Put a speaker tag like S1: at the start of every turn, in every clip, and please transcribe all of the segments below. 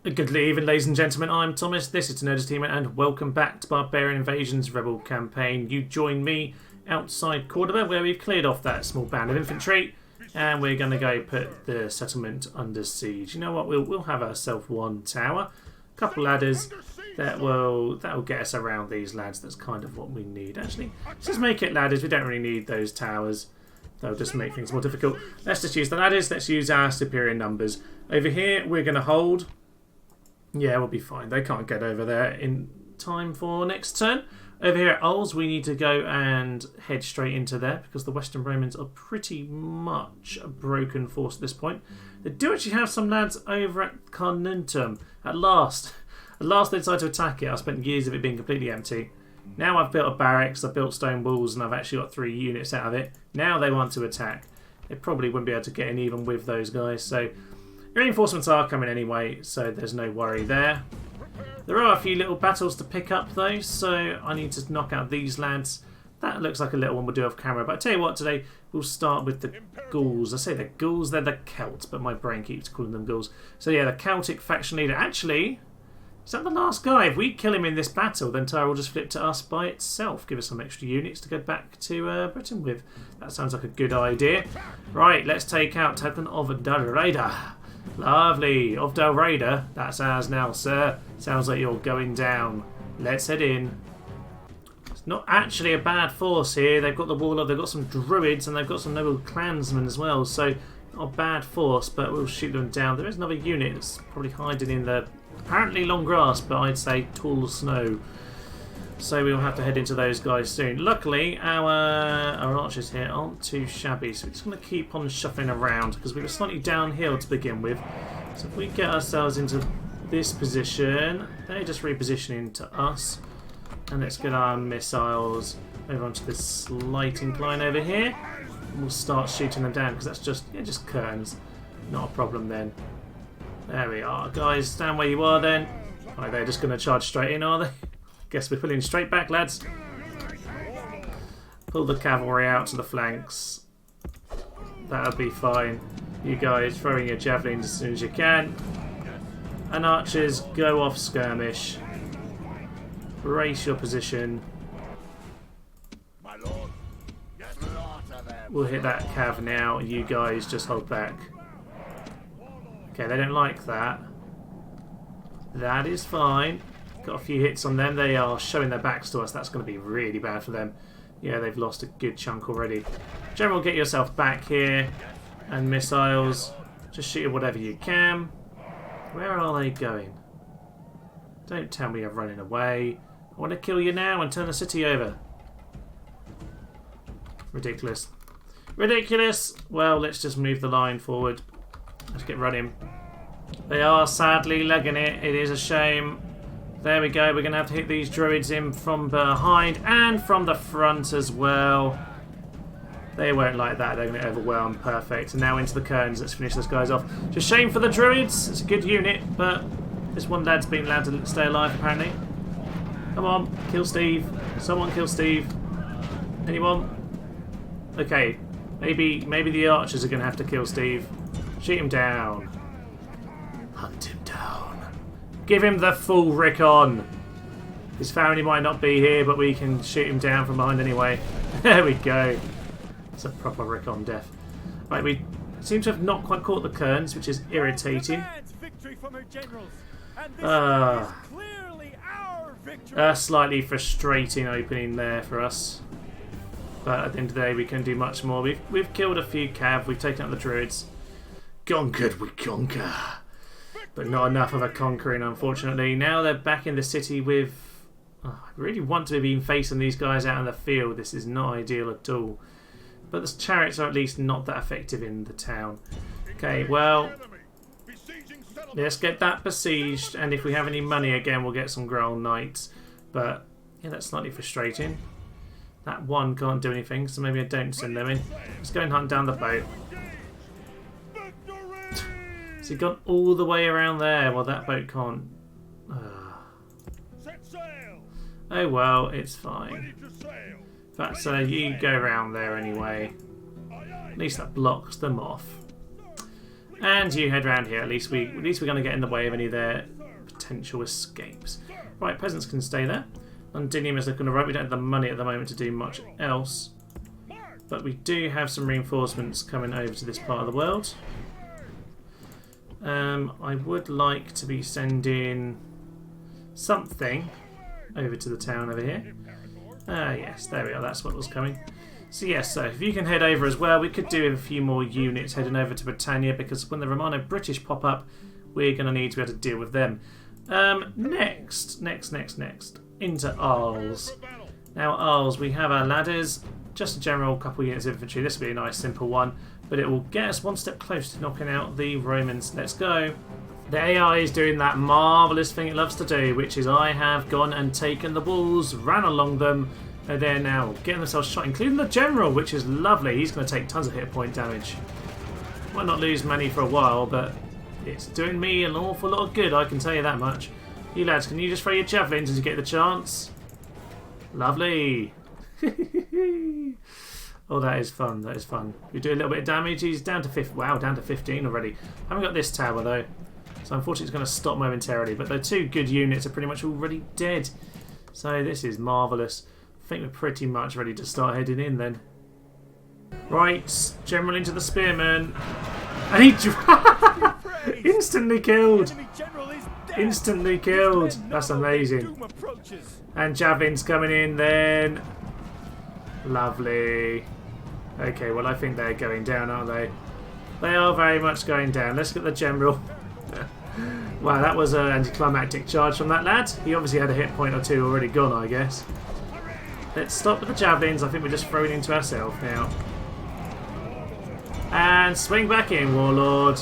S1: Good evening, ladies and gentlemen. I'm Thomas. This is Nerdist Team, and welcome back to Barbarian Invasion's Rebel campaign. You join me outside Cordoba, where we've cleared off that small band of infantry, and we're going to go put the settlement under siege. You know what? We'll have ourselves one tower, a couple ladders that will get us around these lads. That's kind of what we need. Actually, let's just make it ladders. We don't really need those towers. They'll just make things more difficult. Let's just use the ladders. Let's use our superior numbers. Over here, we're going to hold. Yeah, we'll be fine. They can't get over there in time for next turn. Over here at Ulls, we need to go and head straight into there because the Western Romans are pretty much a broken force at this point. They do actually have some lads over at Carnuntum. At last they decided to attack it. I spent years of it being completely empty. Now I've built a barracks, I've built stone walls, and I've actually got 3 units out of it. Now they want to attack. They probably wouldn't be able to get in even with those guys, so reinforcements are coming anyway, so there's no worry there. There are a few little battles to pick up though, so I need to knock out these lads. That looks like a little one we'll do off camera, but I tell you what, today we'll start with the Gauls. I say the Gauls, they're the Celts, but my brain keeps calling them Gauls. So yeah, the Celtic faction leader. Actually, is that the last guy? If we kill him in this battle, then Tyre will just flip to us by itself. Give us some extra units to go back to Britain with. That sounds like a good idea. Right, let's take out Titan of Dalraida. Lovely. Of Dalraida. That's ours now, sir. Sounds like you're going down. Let's head in. It's not actually a bad force here. They've got the warlord, they've got some druids, and they've got some noble clansmen as well. So, not a bad force, but we'll shoot them down. There is another unit that's probably hiding in the apparently long grass, but I'd say tall snow. So we'll have to head into those guys soon. Luckily, our archers here aren't too shabby, so we're just going to keep on shuffling around because we were slightly downhill to begin with. So if we get ourselves into this position, they're just repositioning to us. And let's get our missiles over onto this slight incline over here. And we'll start shooting them down because that's just curtains. Not a problem then. There we are. Guys, stand where you are then. Right, they're just going to charge straight in, are they? Guess we're pulling straight back, lads. Pull the cavalry out to the flanks. That'll be fine. You guys throwing your javelins as soon as you can. And archers, go off skirmish. Brace your position. We'll hit that cav now. You guys just hold back. Okay, they don't like that. That is fine. Got a few hits on them. They are showing their backs to us. That's going to be really bad for them. Yeah, they've lost a good chunk already. General, get yourself back here. And missiles. Just shoot whatever you can. Where are they going? Don't tell me you're running away. I want to kill you now and turn the city over. Ridiculous. Ridiculous! Well, let's just move the line forward. Let's get running. They are sadly legging it. It is a shame. There we go. We're going to have to hit these druids in from behind and from the front as well. They won't like that. They're going to overwhelm. Perfect. And now into the Kerns. Let's finish those guys off. It's a shame for the druids. It's a good unit, but this one lad's been allowed to stay alive apparently. Come on. Kill Steve. Someone kill Steve. Anyone? Okay. Maybe the archers are going to have to kill Steve. Shoot him down. Hunt him down. Give him the full Rickon. His family might not be here, but we can shoot him down from behind anyway. There we go. It's a proper Rickon death. Right, we seem to have not quite caught the Kerns, which is irritating. A slightly frustrating opening there for us. But at the end of the day, we can do much more. We've killed a few cav. We've taken out the druids. Conquered, we conquer. But not enough of a conquering, unfortunately. Now they're back in the city with... Oh, I really want to have been facing these guys out in the field. This is not ideal at all. But the chariots are at least not that effective in the town. Okay, well... Let's get that besieged. And if we have any money again, we'll get some Grail Knights. But, yeah, that's slightly frustrating. That one can't do anything, so maybe I don't send them in. Let's go and hunt down the boat. So he gone all the way around there. Well, that boat can't. Oh well, it's fine. But you go around there anyway. At least that blocks them off. And you head round here. At least we're going to get in the way of any of their potential escapes. Right, peasants can stay there. Londinium is looking alright. We don't have the money at the moment to do much else. But we do have some reinforcements coming over to this part of the world. I would like to be sending something over to the town over here. Yes, there we are. That's what was coming. So yes, so if you can head over as well, we could do a few more units heading over to Britannia, because when the Romano-British pop up, we're going to need to be able to deal with them. Next, into Arles. Now Arles, we have our ladders, just a general couple units of infantry. This will be a nice simple one, but it will get us one step closer to knocking out the Romans. Let's go. The AI is doing that marvellous thing it loves to do, which is I have gone and taken the walls, ran along them, and they're now getting themselves shot, including the general, which is lovely. He's going to take tons of hit point damage. Might not lose many for a while, but it's doing me an awful lot of good, I can tell you that much. You lads, can you just throw your javelins as you get the chance? Lovely. Oh, that is fun, that is fun. We do a little bit of damage. He's down to 15. Wow, down to 15 already. Haven't got this tower though, so unfortunately it's going to stop momentarily. But the two good units are pretty much already dead. So this is marvellous. I think we're pretty much ready to start heading in then. Right, general into the spearman. And he instantly killed. Instantly killed. That's amazing. And javelins coming in then. Lovely. Okay, well I think they're going down, aren't they? They are very much going down. Let's get the general. Wow, that was an anticlimactic charge from that lad. He obviously had a hit point or two already gone, I guess. Let's stop with the javelins. I think we're just throwing into ourselves now. And swing back in, Warlord.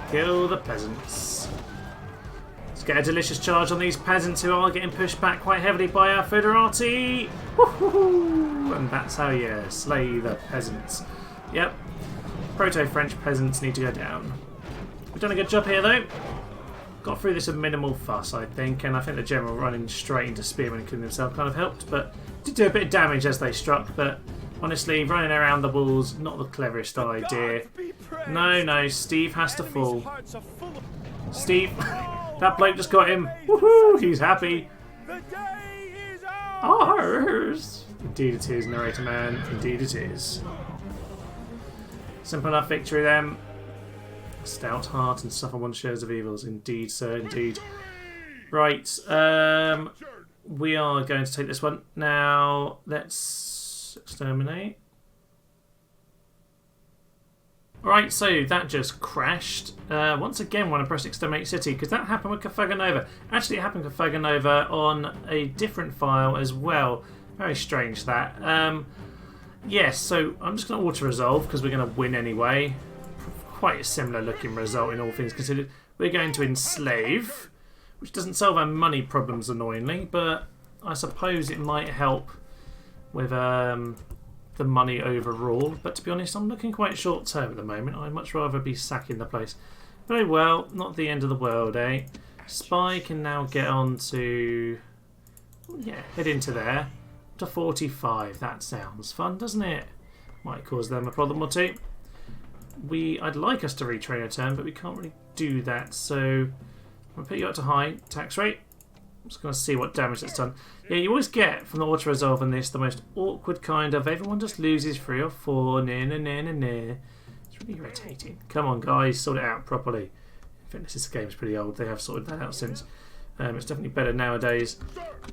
S1: Kill the peasants. Let's get a delicious charge on these peasants who are getting pushed back quite heavily by our Foederati. Woohoo! And that's how you slay the peasants. Yep. Proto-French peasants need to go down. We've done a good job here though. Got through this with minimal fuss, I think, and I think the general running straight into spearmen and killing himself kind of helped, but did do a bit of damage as they struck. But honestly, running around the walls, not the cleverest idea. No, Steve has to fall. Steve, that bloke just got him. Woohoo! He's happy. Ours. Indeed it is, narrator man. Indeed it is. Simple enough victory then. Stout heart and suffer one shares of evils. Indeed, sir, indeed. Right, we are going to take this one. Now, let's exterminate. Right, so that just crashed. Once again, when I pressed Exterminate City, because that happened with Carthagonova. Actually, it happened with Carthagonova on a different file as well. Very strange, that. Yes, so I'm just going to auto-resolve, because we're going to win anyway. Quite a similar looking result in all things considered. We're going to enslave, which doesn't solve our money problems annoyingly, but I suppose it might help with the money overall. But to be honest, I'm looking quite short term at the moment. I'd much rather be sacking the place. Very well, not the end of the world, eh? Spy can now get on to, yeah, head into there. To 45, that sounds fun, doesn't it? Might cause them a problem or two. I'd like us to retrain a turn, but we can't really do that, so I'm going to put you up to high tax rate. I'm just going to see what damage that's done. Yeah, you always get from the auto-resolve in this the most awkward kind of everyone just loses 3 or 4, It's really irritating. Come on guys, sort it out properly. I think this game's pretty old, they have sorted that out since. It's definitely better nowadays.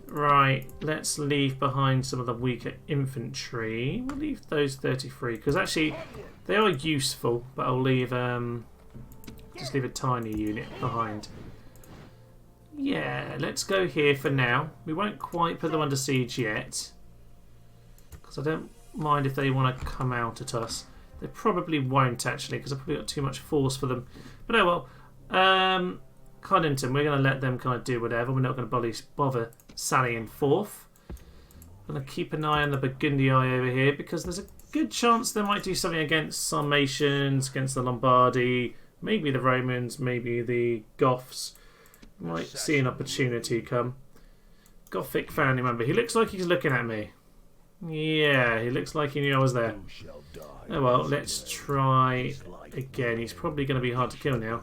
S1: Right, let's leave behind some of the weaker infantry. We'll leave those 33, because actually they are useful, but I'll leave just leave a tiny unit behind. Yeah, let's go here for now. We won't quite put them under siege yet, because I don't mind if they want to come out at us. They probably won't actually, because I've probably got too much force for them. But oh well. Coddington, we're going to let them kind of do whatever. We're not going to bother sallying forth. I'm going to keep an eye on the Burgundy over here, because there's a good chance they might do something against Sarmatians, against the Lombardy, maybe the Romans, maybe the Goths. Might see an opportunity come. Gothic family member. He looks like he's looking at me. Yeah, he looks like he knew I was there. Oh well, let's try again. He's probably going to be hard to kill now.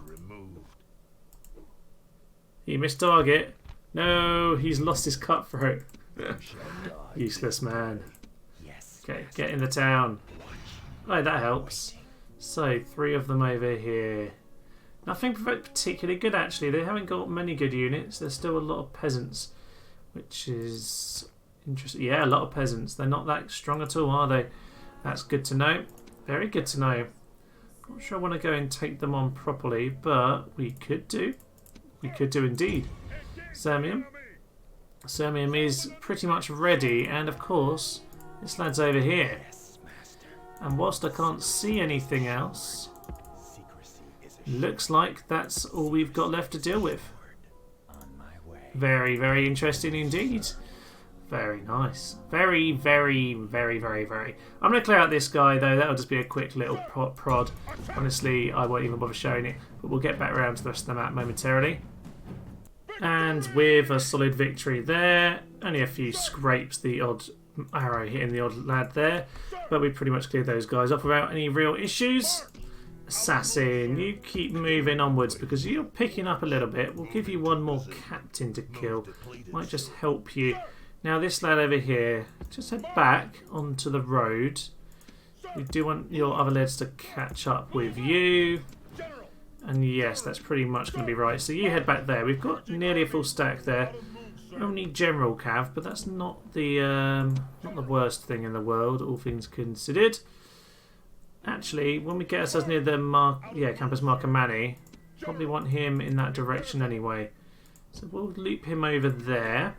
S1: He missed target. No, he's lost his cutthroat. Useless man. Okay, get in the town. Oh, that helps. So, 3 of them over here. Nothing particularly good, actually. They haven't got many good units. There's still a lot of peasants, which is interesting. Yeah, a lot of peasants. They're not that strong at all, are they? That's good to know. Very good to know. Not sure I want to go and take them on properly, but we could do. We could do indeed. Sirmium. Sirmium is pretty much ready, and of course, this lad's over here. And whilst I can't see anything else, looks like that's all we've got left to deal with. Very, very interesting indeed. Very nice. Very, very, very, very, very. I'm going to clear out this guy though. That'll just be a quick little prod. Honestly, I won't even bother showing it. But we'll get back around to the rest of the map momentarily. And with a solid victory there. Only a few scrapes, the odd arrow hitting the odd lad there. But we pretty much cleared those guys off without any real issues. Assassin, you keep moving onwards because you're picking up a little bit. We'll give you one more captain to kill. Might just help you. Now this lad over here, just head back onto the road. We do want your other lads to catch up with you. And yes, that's pretty much going to be right. So you head back there. We've got nearly a full stack there. Only general cav, but that's not the worst thing in the world, all things considered. Actually, when we get ourselves near the Campus Marcomanni, probably want him in that direction anyway. So we'll loop him over there.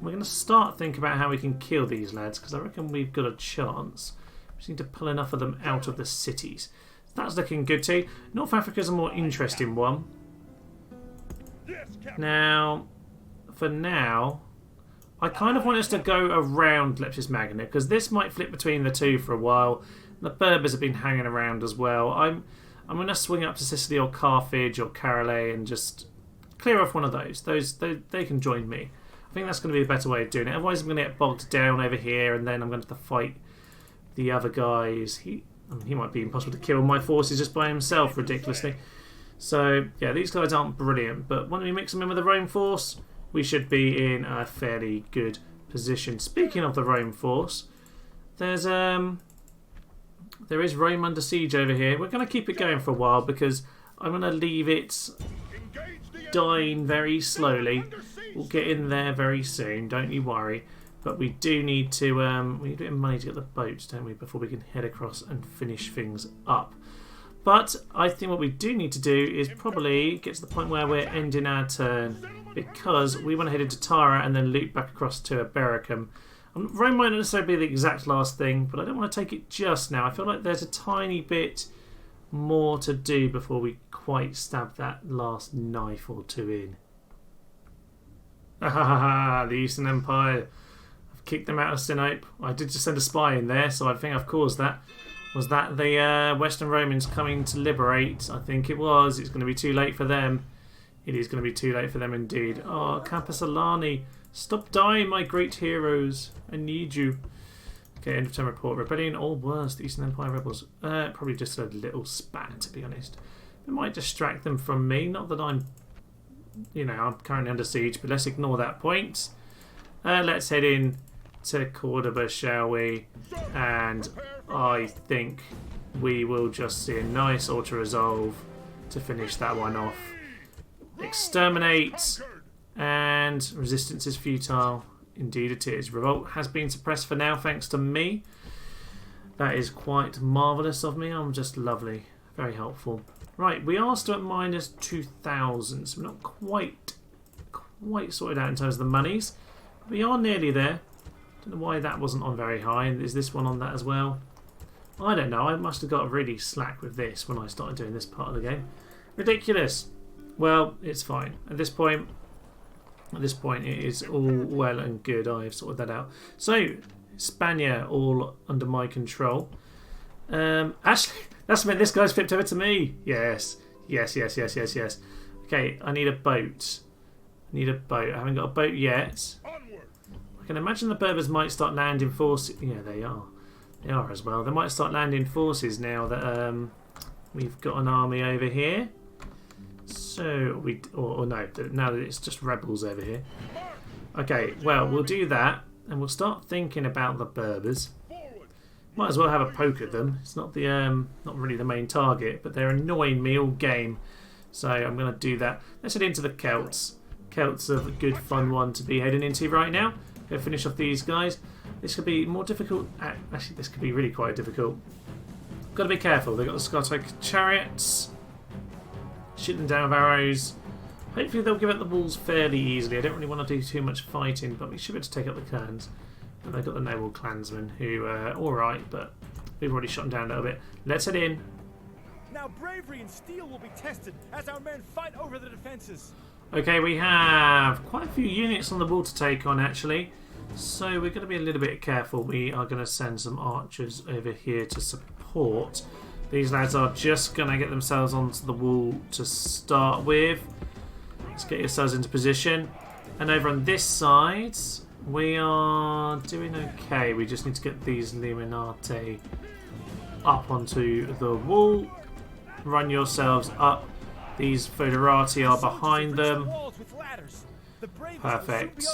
S1: We're going to start thinking about how we can kill these lads, because I reckon we've got a chance. We just need to pull enough of them out of the cities. That's looking good too. North Africa's a more interesting one. Now, for now, I kind of want us to go around Leptis Magna, because this might flip between the two for a while. The Berbers have been hanging around as well. I'm going to swing up to Sicily or Carthage or Carolay and just clear off one of those. They can join me. I think that's going to be a better way of doing it. Otherwise I'm going to get bogged down over here and then I'm going to have to fight the other guys. He might be impossible to kill my forces just by himself, ridiculously. So, yeah, these guys aren't brilliant. But when we mix them in with the Rome force, we should be in a fairly good position. Speaking of the Rome force, there is Rome under siege over here. We're going to keep it going for a while because I'm going to leave it dying very slowly. We'll get in there very soon, don't you worry. But we do need to we need a bit of money to get the boats, don't we, before we can head across and finish things up. But I think what we do need to do is probably get to the point where we're ending our turn, because we want to head into Tara and then loop back across to Ibericum. Rome might not necessarily be the exact last thing, but I don't want to take it just now. I feel like there's a tiny bit more to do before we quite stab that last knife or two in. The Eastern Empire. I've kicked them out of Sinope. I did just send a spy in there, so I think I've caused that. Was that the Western Romans coming to liberate? I think it was. It's going to be too late for them. It is going to be too late for them indeed. Oh, Campus Alani. Stop dying, my great heroes. I need you. Okay, end of turn report. Rebellion or worse, the Eastern Empire rebels. Probably just a little spat, to be honest. It might distract them from me. Not that I'm, I'm currently under siege, but let's ignore that point. Let's head in to Cordoba, shall we? And I think we will just see a nice auto-resolve to finish that one off. Exterminate. And resistance is futile. Indeed it is. Revolt has been suppressed for now thanks to me. That is quite marvellous of me. I'm just lovely. Very helpful. Right, we are still at minus 2,000. So we're not quite sorted out in terms of the monies. We are nearly there. Don't know why that wasn't on very high. And is this one on that as well? I don't know. I must have got really slack with this when I started doing this part of the game. Ridiculous. Well, it's fine. At this point, it is all well and good. I have sorted that out. So, Hispania, all under my control. Actually, that's meant this guy's flipped over to me. Yes. Okay, I need a boat. I haven't got a boat yet. can imagine the Berbers might start landing forces. Yeah, they are. They are as well. They might start landing forces now that we've got an army over here. So or no, now that it's just rebels over here. Okay, well, we'll do that, and we'll start thinking about the Berbers. Might as well have a poke at them. It's not the not really the main target, but they're annoying me all game. So I'm going to do that. Let's head into the Celts. Celts are a good fun one to be heading into right now. Go finish off these guys. This could be more difficult. Actually, this could be really quite difficult. Got to be careful. They've got the Celtic chariots. Shoot them down with arrows. Hopefully they'll give up the walls fairly easily. I don't really want to do too much fighting, but we should be able to take up the Kerns. And they've got the noble clansmen who are alright, but we've already shot them down a little bit. Let's head in.
S2: Now bravery and steel will be tested as our men fight over the defences.
S1: Okay, we have quite a few units on the wall to take on actually. So we're going to be a little bit careful. We are going to send some archers over here to support. These lads are just going to get themselves onto the wall to start with. Let's get yourselves into position. And over on this side, we are doing okay. We just need to get these Liminate up onto the wall. Run yourselves up. These Foederati are behind them. Perfect.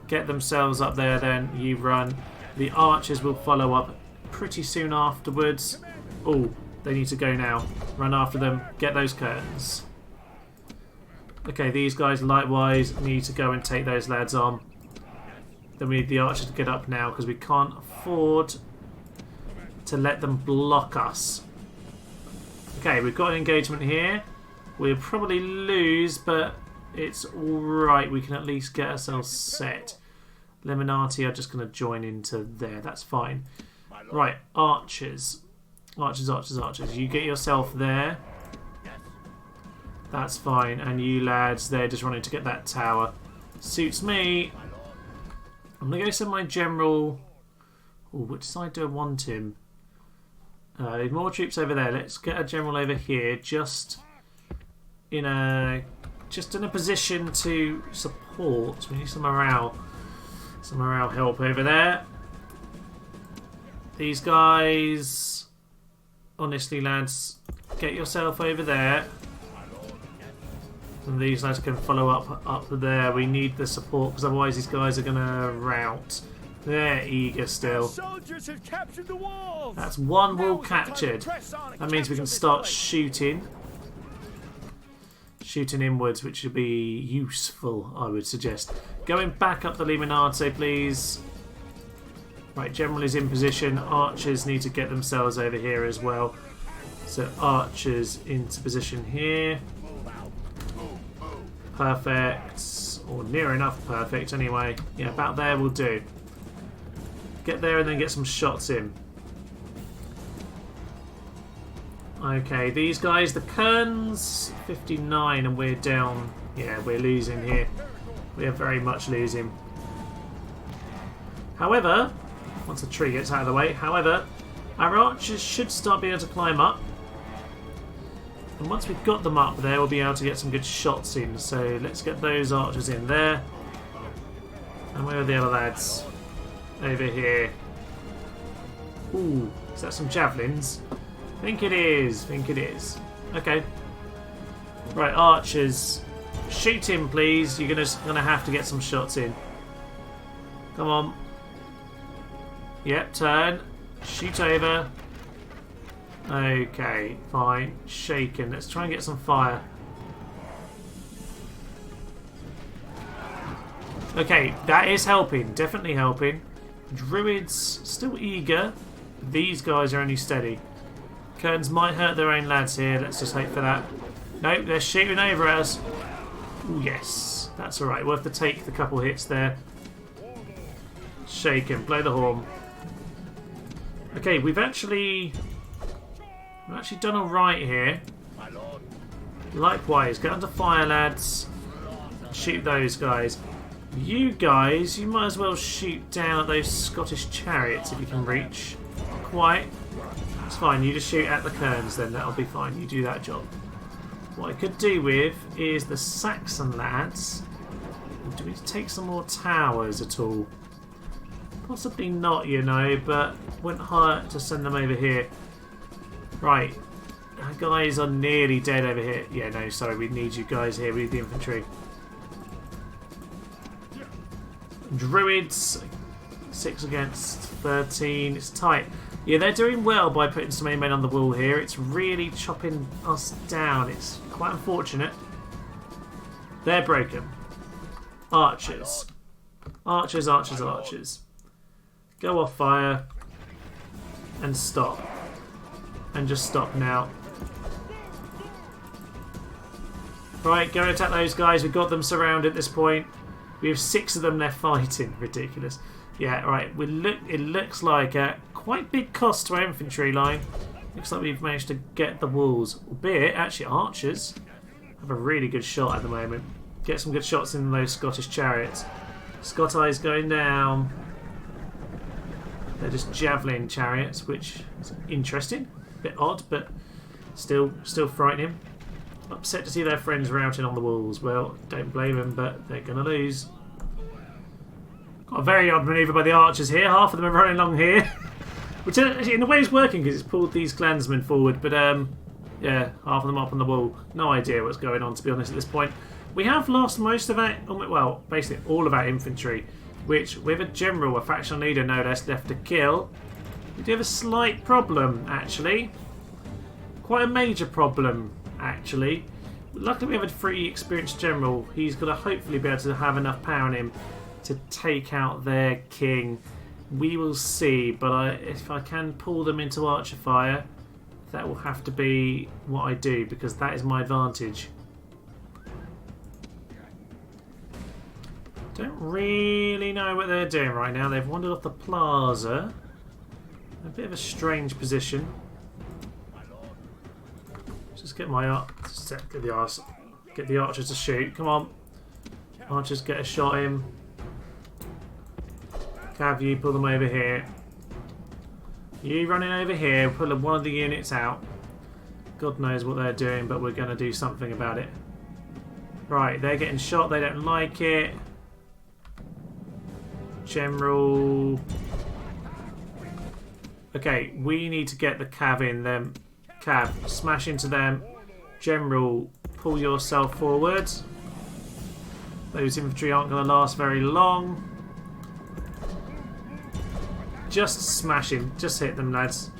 S1: Get themselves up there then. You run. The archers will follow up pretty soon afterwards. Oh, they need to go now. Run after them. Get those curtains. Okay, these guys likewise need to go and take those lads on. Then we need the archers to get up now because we can't afford to let them block us. Okay, we've got an engagement here. We'll probably lose, but it's alright. We can at least get ourselves set. Lemonati are just going to join into there. That's fine. Right, archers. Archers, archers, archers. You get yourself there. That's fine. And you lads, they're just running to get that tower. Suits me. I'm going to go send my general... Ooh, which side do I want him? More troops over there. Let's get a general over here, just in a position to support. We need some morale help over there. These guys, honestly, lads, get yourself over there, and these lads can follow up there. We need the support because otherwise these guys are going to rout. They're eager still.
S2: Soldiers have captured the walls.
S1: That's one wall captured. That means we can start shooting. Shooting inwards, which would be useful, I would suggest. Going back up the Liminate, please. Right, general is in position. Archers need to get themselves over here as well. So archers into position here. Perfect. Or near enough perfect anyway. Yeah, about there will do. Get there and then get some shots in. Okay, these guys, the Kerns, 59, and we're down. Yeah, we're losing here. We are very much losing. However, once the tree gets out of the way, our archers should start being able to climb up. And once we've got them up there, we'll be able to get some good shots in. So let's get those archers in there. And where are the other lads? Over here. Ooh, is that some javelins? Think it is. Think it is. Okay. Right, archers. Shoot him, please. You're gonna have to get some shots in. Come on. Yep, turn. Shoot over. Okay, fine. Shaken. Let's try and get some fire. Okay, that is helping. Definitely helping. Druids still eager. These guys are only steady. Kerns might hurt their own lads here. Let's just hope for that. Nope, they're shooting over at us. Ooh, yes, that's alright. We'll have to take the couple hits there. Shaken. Blow the horn. Okay, we've actually done alright here. Likewise, get under fire, lads. Shoot those guys. You guys, you might as well shoot down at those Scottish chariots if you can reach. Not quite. It's fine, you just shoot at the Kerns then, that'll be fine. You do that job. What I could do with is the Saxon lads. Do we take some more towers at all? Possibly not, you know, but wouldn't hurt to send them over here. Right. Our guys are nearly dead over here. Yeah, no, sorry, we need you guys here. We need the infantry. Druids. 6 against 13. It's tight. Yeah, they're doing well by putting so many men on the wall here. It's really chopping us down. It's quite unfortunate. They're broken. Archers. Archers, archers, archers. Go off fire. And stop. And just stop now. Right, go attack those guys. We've got them surrounded at this point. We have 6 of them left fighting. Ridiculous. Yeah, right. It looks like a quite big cost to our infantry line. Looks like we've managed to get the walls. Albeit, actually, archers have a really good shot at the moment. Get some good shots in those Scottish chariots. Scott Eye's going down. They're just javelin chariots, which is interesting. A bit odd, but still frightening. Upset to see their friends routing on the walls. Well, don't blame them, but they're going to lose. Got a very odd manoeuvre by the archers here. Half of them are running along here. Which in a way is working because it's pulled these clansmen forward. But yeah, half of them up on the wall. No idea what's going on, to be honest, at this point. We have lost most of our, well, basically all of our infantry. Which, with a general, a faction leader no less, left to kill, we do have a slight problem, actually. Quite a major problem, actually. Luckily we have a free experienced general. He's going to hopefully be able to have enough power in him to take out their king. We will see, but if I can pull them into archer fire, that will have to be what I do, because that is my advantage. Don't really know what they're doing right now. They've wandered off the plaza. A bit of a strange position. Just get get the archers to shoot. Come on, archers, get a shot in. Cav, you pull them over here. You running over here, pull one of the units out. God knows what they're doing, but we're going to do something about it. Right, they're getting shot. They don't like it. General. Okay, we need to get the cav in them. Cav, smash into them. General, pull yourself forward. Those infantry aren't going to last very long. Just smash him. Just hit them, lads.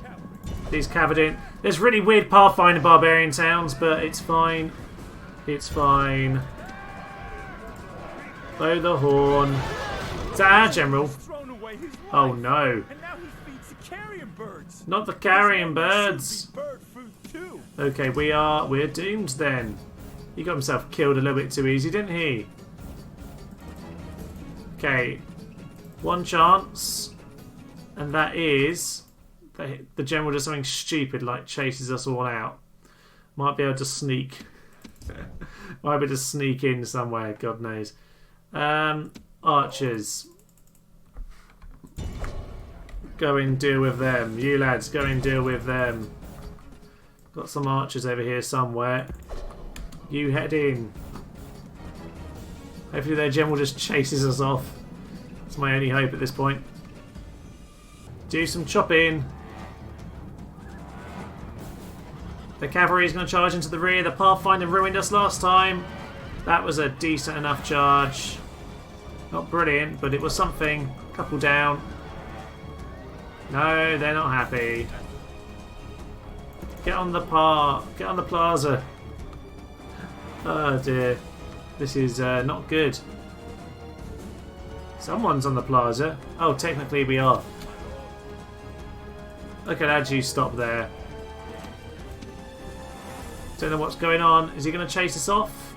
S1: These cav are in. There's really weird Pathfinder barbarian sounds, but it's fine. It's fine. Blow the horn. Is that our general? Oh no. Not the carrion birds. Okay, we're doomed then. He got himself killed a little bit too easy, didn't he? Okay. One chance. And that is the general does something stupid like chases us all out. Might be able to sneak. Might be able to sneak in somewhere, God knows. Archers. Go and deal with them. You lads, go and deal with them. Got some archers over here somewhere. You head in. Hopefully their general just chases us off. That's my only hope at this point. Do some chopping. The cavalry is going to charge into the rear. The Pathfinder ruined us last time. That was a decent enough charge. Not brilliant, but it was something. Couple down. No, they're not happy. Get on the Get on the plaza. Oh dear. This is not good. Someone's on the plaza. Oh, technically we are. Look at that, you stop there. Don't know what's going on. Is he going to chase us off?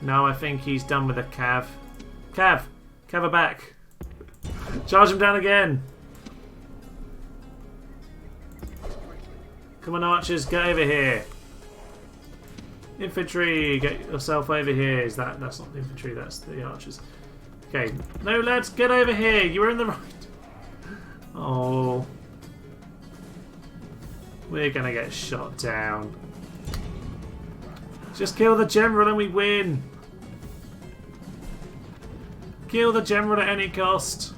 S1: No, I think he's done with the cav. Cav! Cav are back. Charge him down again. Come on, archers, get over here. Infantry, get yourself over here. That's not the infantry, that's the archers. Okay. No, lads, get over here. You were in the right. Oh. We're going to get shot down. Just kill the general and we win. Kill the general at any cost.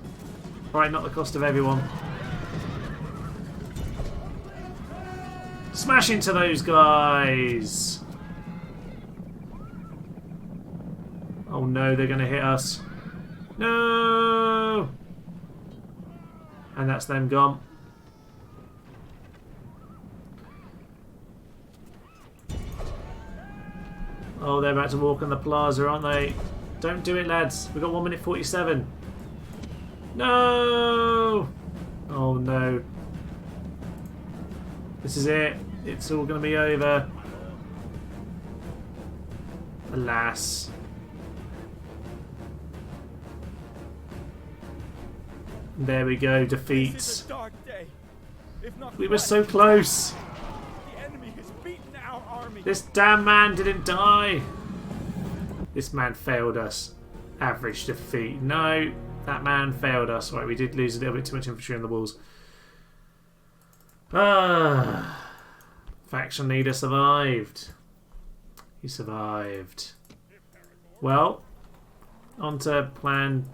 S1: Right, not the cost of everyone. Smash into those guys. Oh no, they're going to hit us. No! And that's them gone. Oh, they're about to walk on the plaza, aren't they? Don't do it, lads. We've got 1 minute 47. No! Oh no. This is it. It's all going to be over. Alas. There we go, defeat. We were so close.
S2: The enemy has beaten our army.
S1: This damn man didn't die. This man failed us. Average defeat. No, that man failed us. Right, we did lose a little bit too much infantry on the walls. Faction leader survived. He survived. Well, on to plan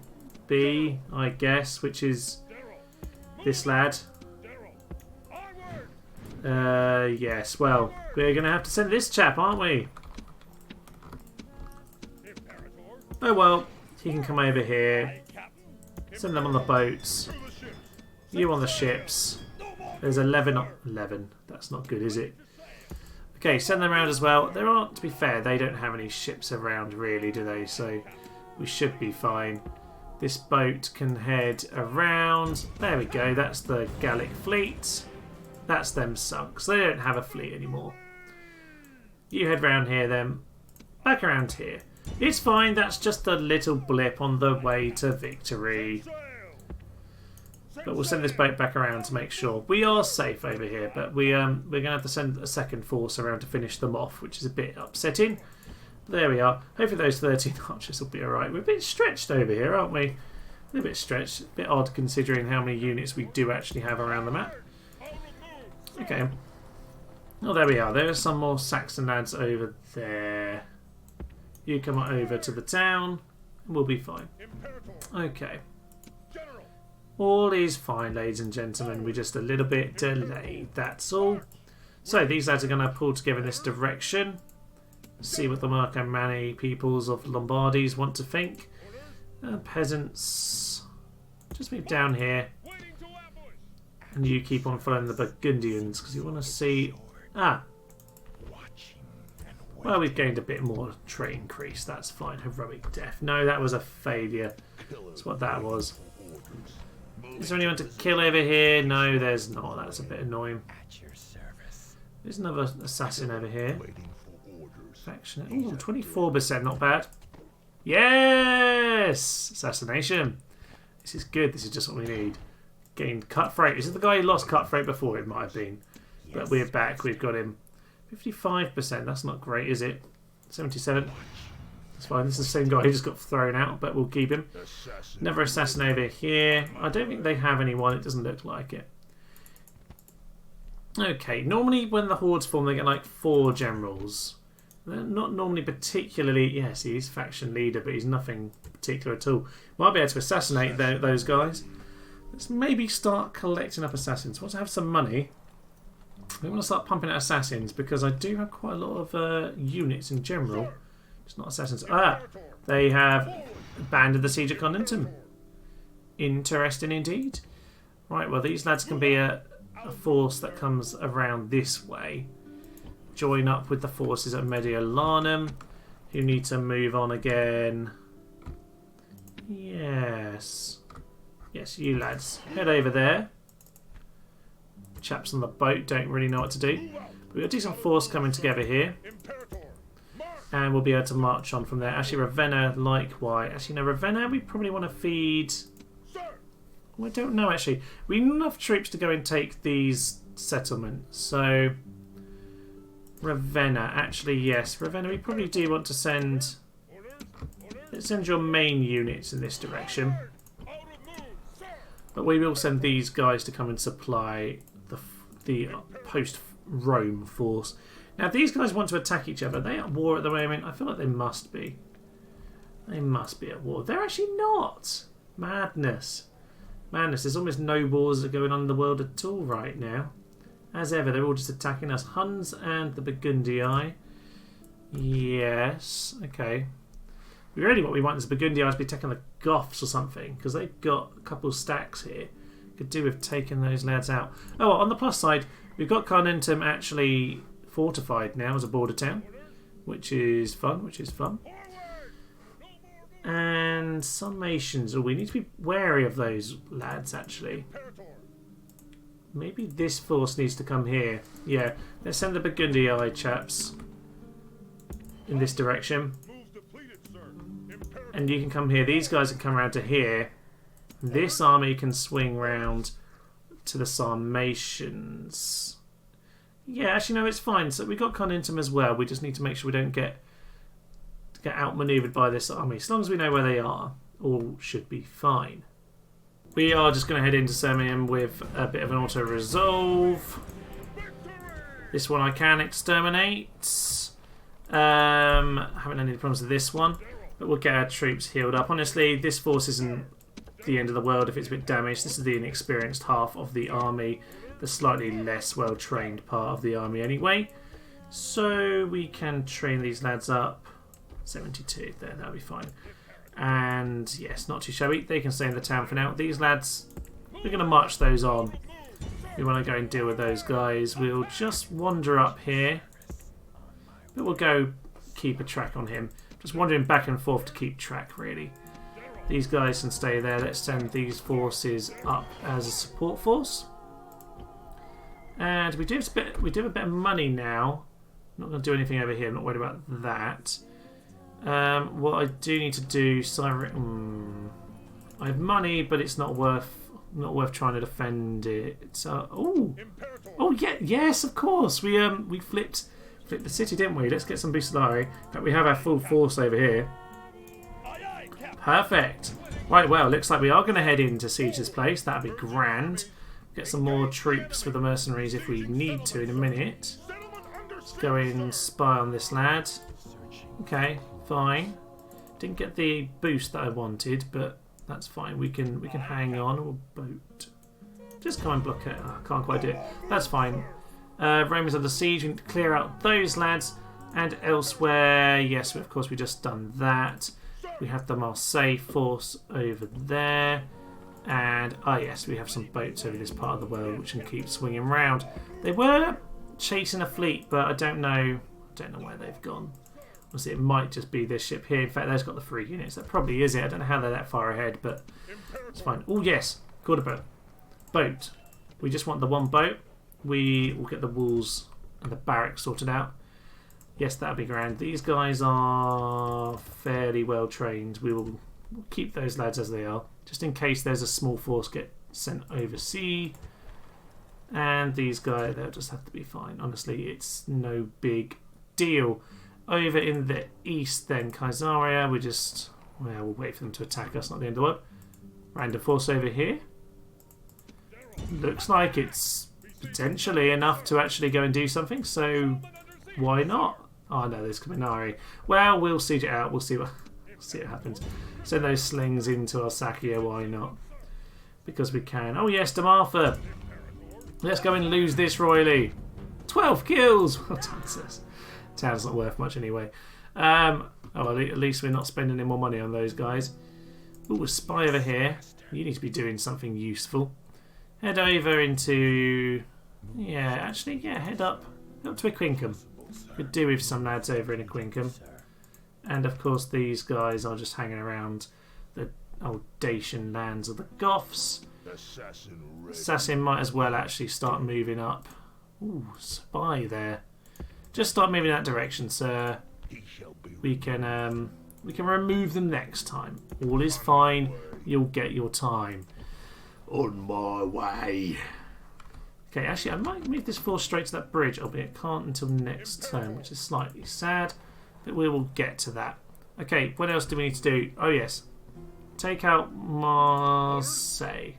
S1: B, I guess, which is this lad. Yes, well, we're going to have to send this chap, aren't we? Oh well, he can come over here. Send them on the boats. You on the ships. There's 11. 11. That's not good, is it? Okay, send them around as well. There aren't, to be fair, they don't have any ships around really, do they? So we should be fine. This boat can head around. There we go. That's the Gallic fleet. That's them sunk. So they don't have a fleet anymore. You head round here then. Back around here. It's fine. That's just a little blip on the way to victory. But we'll send this boat back around to make sure. We are safe over here, but we're going to have to send a second force around to finish them off, which is a bit upsetting. There we are. Hopefully those 13 archers will be alright. We're a bit stretched over here, aren't we? A little bit stretched. A bit odd considering how many units we do actually have around the map. Okay. Oh, there we are. There are some more Saxon lads over there. You come over to the town and we'll be fine. Okay. All is fine, ladies and gentlemen. We're just a little bit delayed, that's all. So these lads are going to pull together in this direction. See what the Marcomanni peoples of Lombardies want to think. Peasants, just move down here. And you keep on following the Burgundians because you want to see... Ah! Well, we've gained a bit more trait increase. That's fine. Heroic death. No, that was a failure. That's what that was. Is there anyone to kill over here? No, there's not. That's a bit annoying. There's another assassin over here. Faction. Ooh, 24%. Not bad. Yes! Assassination. This is good. This is just what we need. Gained cutthroat. Is it the guy who lost cutthroat before? It might have been. But we're back. We've got him. 55%. That's not great, is it? 77. That's fine. This is the same guy who just got thrown out, but we'll keep him. Another assassin over here. I don't think they have anyone. It doesn't look like it. Okay. Normally when the hordes form, they get like 4 generals. They're not normally particularly... Yes, he's faction leader, but he's nothing particular at all. Might be able to assassinate those guys. Let's maybe start collecting up assassins. Want to have some money. We want to start pumping out assassins because I do have quite a lot of units in general. It's not assassins. Ah! They have abandoned the siege of Condentum. Interesting indeed. Right, well these lads can be a force that comes around this way. Join up with the forces at Mediolanum, who need to move on again. Yes. Yes, you lads. Head over there. Chaps on the boat don't really know what to do. We've got a decent force coming together here. And we'll be able to march on from there. Actually, Ravenna likewise. Actually, no, Ravenna we probably want to feed... I don't know, actually. We need enough troops to go and take these settlements. So... Ravenna, actually, yes. Ravenna, we probably do want to send... Let's send your main units in this direction. But we will send these guys to come and supply the post-Rome force. Now, if these guys want to attack each other, are they at war at the moment? I feel like they must be. They must be at war. They're actually not. Madness. Madness. There's almost no wars that are going on in the world at all right now. As ever, they're all just attacking us. Huns and the Burgundii. Yes. Okay. Really what we want is Burgundii to be attacking the Goths or something, because they've got a couple of stacks here. Could do with taking those lads out. Oh, well, on the plus side, we've got Carnuntum actually fortified now as a border town, which is fun, And summations. Oh, we need to be wary of those lads, actually. Maybe this force needs to come here. Yeah, let's send the Burgundii chaps in this direction. And you can come here. These guys can come around to here. This army can swing round to the Sarmatians. Yeah, actually, no, it's fine. So we've got Carnuntum as well. We just need to make sure we don't get outmaneuvered by this army. As long as we know where they are, all should be fine. We are just going to head into Sirmium with a bit of an auto-resolve. This one I can exterminate. Haven't had any problems with this one. But we'll get our troops healed up. Honestly, this force isn't the end of the world if it's a bit damaged. This is the inexperienced half of the army. The slightly less well-trained part of the army anyway. So we can train these lads up. 72, there, that'll be fine. And yes, not too shabby. They can stay in the town for now. These lads, we're going to march those on. We want to go and deal with those guys. We'll just wander up here. But we'll go keep a track on him. Just wandering back and forth to keep track, really. These guys can stay there. Let's send these forces up as a support force. And we do have a bit of money now. I'm not going to do anything over here. I'm not worried about that. What I do need to do, I have money, but it's not worth trying to defend it. Oh yeah, yes, of course. We flipped the city, didn't we? Let's get some Bucellari. In fact, we have our full force over here. Perfect. Right, well, looks like we are going to head in to siege this place. That'd be grand. Get some more troops for the mercenaries if we need to in a minute. Let's go in and spy on this lad. Okay, fine. Didn't get the boost that I wanted, but that's fine. We can hang on. Or boat. Just come and block it. Oh, I can't quite do it. That's fine. Romans under siege. We need to clear out those lads. And elsewhere, yes, of course, we just done that. We have the Marseille force over there. And, yes, we have some boats over this part of the world which can keep swinging round. They were chasing a fleet, but I don't know where they've gone. Obviously, it might just be this ship here. In fact, there's got the 3 units. That probably is it. I don't know how they're that far ahead, but it's fine. Oh, yes. Got a boat. Boat. We just want the one boat. We will get the walls and the barracks sorted out. Yes, that'll be grand. These guys are fairly well trained. We'll keep those lads as they are, just in case there's a small force get sent overseas. And these guys, they'll just have to be fine. Honestly, it's no big deal. Over in the east then, Kaisaria, we'll wait for them to attack us, not the end of the world. Random force over here. Looks like it's potentially enough to actually go and do something, so why not? Oh no, there's Kaminari. Well, we'll siege it out, we'll see what happens. Send those slings into Alsacia, why not? Because we can. Oh yes, Damartha! Let's go and lose this royally. 12 kills! Well done, sis. Town's not worth much anyway. At least we're not spending any more money on those guys. Ooh, a spy over here. You need to be doing something useful. Head over into... head up to Aquincum. Could do with some lads over in Aquincum. And of course these guys are just hanging around the old Dacian lands of the Goths. Assassin might as well actually start moving up. Ooh, spy there. Just start moving that direction, sir. We can remove them next time. All is fine. You'll get your time. On my way. Okay, actually, I might move this force straight to that bridge, albeit can't until next turn, which is slightly sad. But we will get to that. Okay, what else do we need to do? Oh, yes. Take out Marseille.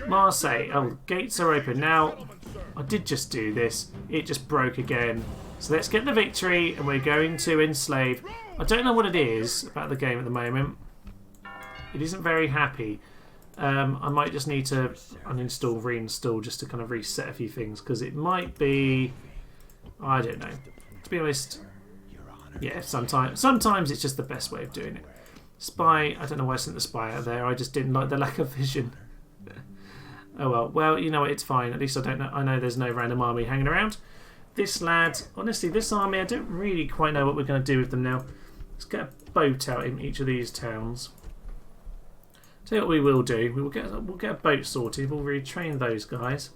S1: Marseille. Oh, the gates are open. Now, I did just do this. It just broke again. So let's get the victory, and we're going to enslave I don't know what it is about the game at the moment. It isn't very happy. I might just need to uninstall, reinstall just to kind of reset a few things because it might be... I don't know. To be honest, yeah, sometimes it's just the best way of doing it. Spy, I don't know why I sent the spy out there. I just didn't like the lack of vision. Oh well. Well, you know what? It's fine. At least I don't know. I know there's no random army hanging around. This lad, honestly, this army, I don't really quite know what we're going to do with them now. Let's get a boat out in each of these towns. Tell you what we will do. We'll get a boat sorted. We'll retrain those guys.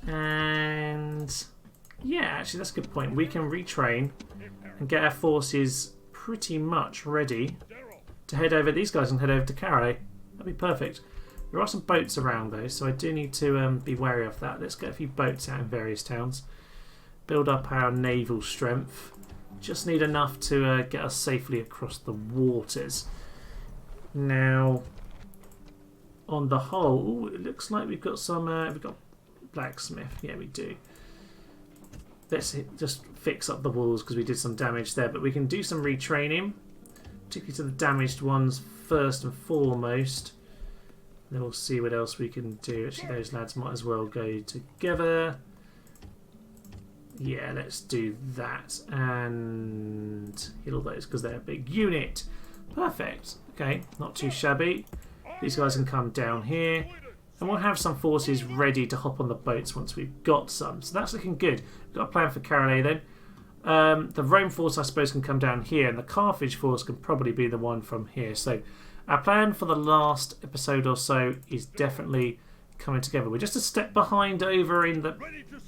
S1: And yeah, actually, that's a good point. We can retrain and get our forces pretty much ready to head over. These guys and head over to Calais. That'd be perfect. There are some boats around though, so I do need to be wary of that. Let's get a few boats out in various towns. Build up our naval strength. Just need enough to get us safely across the waters. Now, on the whole, it looks like we've got some. We've got blacksmith. Yeah, we do. Let's just fix up the walls because we did some damage there. But we can do some retraining, particularly to the damaged ones first and foremost. Then we'll see what else we can do. Actually, those lads might as well go together. Yeah, let's do that and heal those because they're a big unit. Perfect. Okay, not too shabby. These guys can come down here. And we'll have some forces ready to hop on the boats once we've got some. So that's looking good. We've got a plan for Calais then. The Rome force, I suppose, can come down here. And the Carthage force can probably be the one from here. So our plan for the last episode or so is definitely coming together. We're just a step behind over in the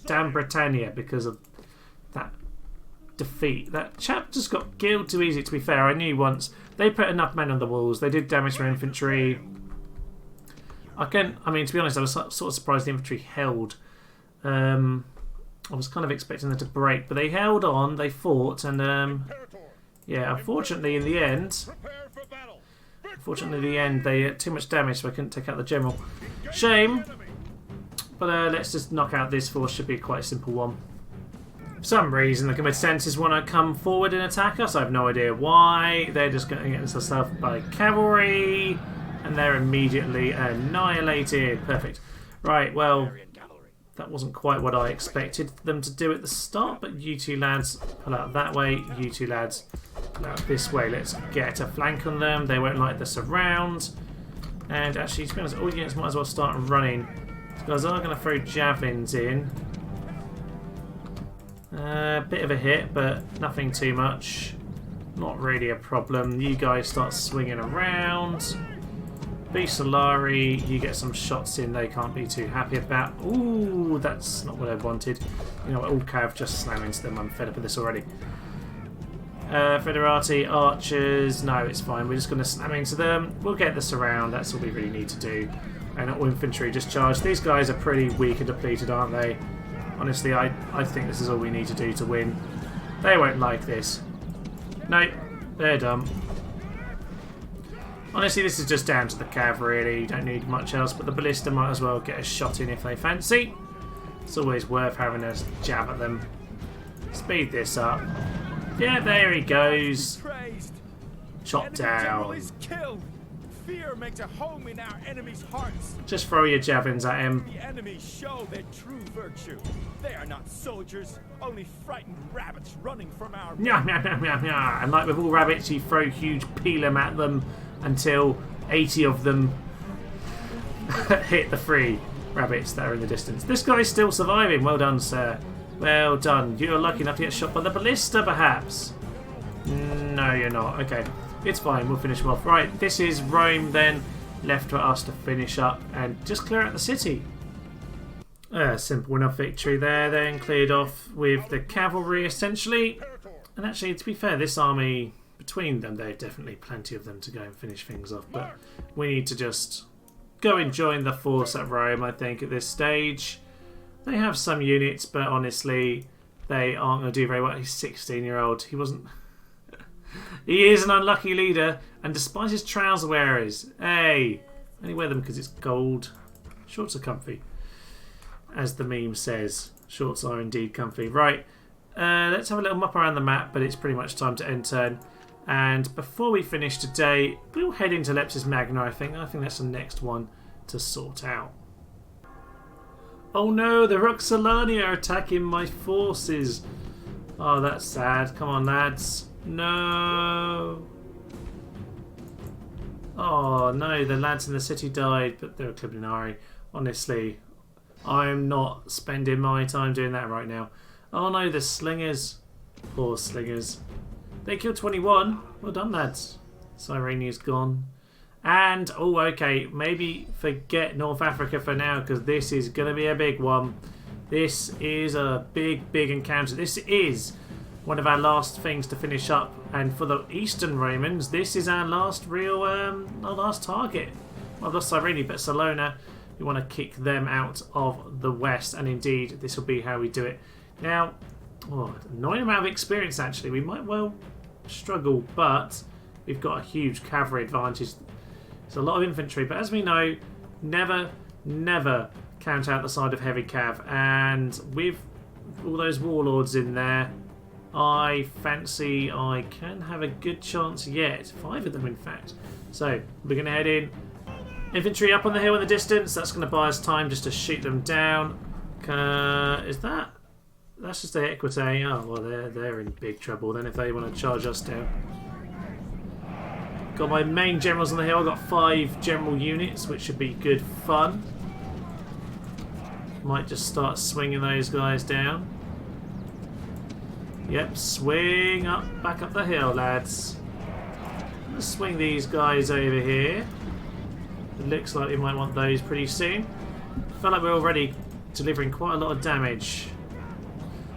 S1: damn Britannia because of that defeat. That chap just got killed too easy, to be fair. I knew once. They put enough men on the walls. They did damage their infantry. I mean, to be honest, I was sort of surprised the infantry held. I was kind of expecting them to break, but they held on, they fought, and yeah, unfortunately in the end, they had too much damage, so I couldn't take out the general. Shame, but let's just knock out this force. Should be quite a simple one. For some reason, the combatants want to come forward and attack us. I have no idea why. They're just going to get themselves by cavalry. And they're immediately annihilated. Perfect. Right, well, that wasn't quite what I expected them to do at the start, but you two lads pull out that way, you two lads pull out this way. Let's get a flank on them. They won't like the surround. And actually, to be honest, all units might as well start running. These guys are going to throw javelins in. Bit of a hit, but nothing too much. Not really a problem. You guys start swinging around. B Solari, you get some shots in they can't be too happy about. Ooh, that's not what I wanted. You know what, all cav, just slam into them. I'm fed up with this already. Federati, archers, no, it's fine. We're just going to slam into them. We'll get the surround, that's all we really need to do. And all infantry just charge. These guys are pretty weak and depleted, aren't they? Honestly, I think this is all we need to do to win. They won't like this. No, they're dumb. Honestly, this is just down to the cav, really. You don't need much else, but the ballista might as well get a shot in if they fancy. It's always worth having a jab at them. Speed this up. Yeah, there he goes. Shot down.
S2: Fear makes a home in our enemies' hearts.
S1: Just throw your javelins at him.
S2: The enemies show their true virtue. They are not soldiers, only frightened rabbits running from our...
S1: Nyah, nyah, nyah, nyah, nyah. And like with all rabbits, you throw huge peelum at them until 80 of them hit the 3 rabbits that are in the distance. This guy's still surviving. Well done, sir. Well done. You're lucky enough to get shot by the ballista, perhaps. No, you're not. Okay. It's fine, we'll finish them off. Right, this is Rome then, left for us to finish up and just clear out the city. Simple enough victory there, then cleared off with the cavalry essentially. And actually, to be fair, this army, between them, there's definitely plenty of them to go and finish things off. But we need to just go and join the force at Rome, I think, at this stage. They have some units, but honestly, they aren't going to do very well. He's 16-year-old. He wasn't... He is an unlucky leader, and despite his trouser wearers, hey, only wear them because it's gold. Shorts are comfy, as the meme says. Shorts are indeed comfy. Right, let's have a little mop around the map, but it's pretty much time to end turn. And before we finish today, we'll head into Leptis Magna, I think. I think that's the next one to sort out. Oh no, the Roxolani are attacking my forces. Oh, that's sad. Come on, lads. No. Oh no, the lads in the city died, but they're Kliblinari. Honestly, I'm not spending my time doing that right now. Oh no, the slingers. Poor slingers. They killed 21. Well done, lads. Cyrenia's gone. And, oh, okay, maybe forget North Africa for now, because this is going to be a big one. This is a big, big encounter. This is one of our last things to finish up. And for the Eastern Romans, this is our last real, our last target. Well, not Cyrene, but Salona. We want to kick them out of the West, and indeed, this will be how we do it. Now, oh, annoying amount of experience, actually. We might well struggle, but we've got a huge cavalry advantage. It's a lot of infantry, but as we know, never count out the side of heavy cav. And with all those warlords in there, I fancy I can have a good chance yet. 5 of them, in fact. So we're going to head in. Infantry up on the hill in the distance. That's going to buy us time just to shoot them down. Is that? That's just the Equite. Oh well, they're in big trouble then if they want to charge us down. Got my main generals on the hill. I've got 5 general units, which should be good fun. Might just start swinging those guys down. Yep, swing up, back up the hill, lads. Let's swing these guys over here. It looks like we might want those pretty soon. Felt like we're already delivering quite a lot of damage.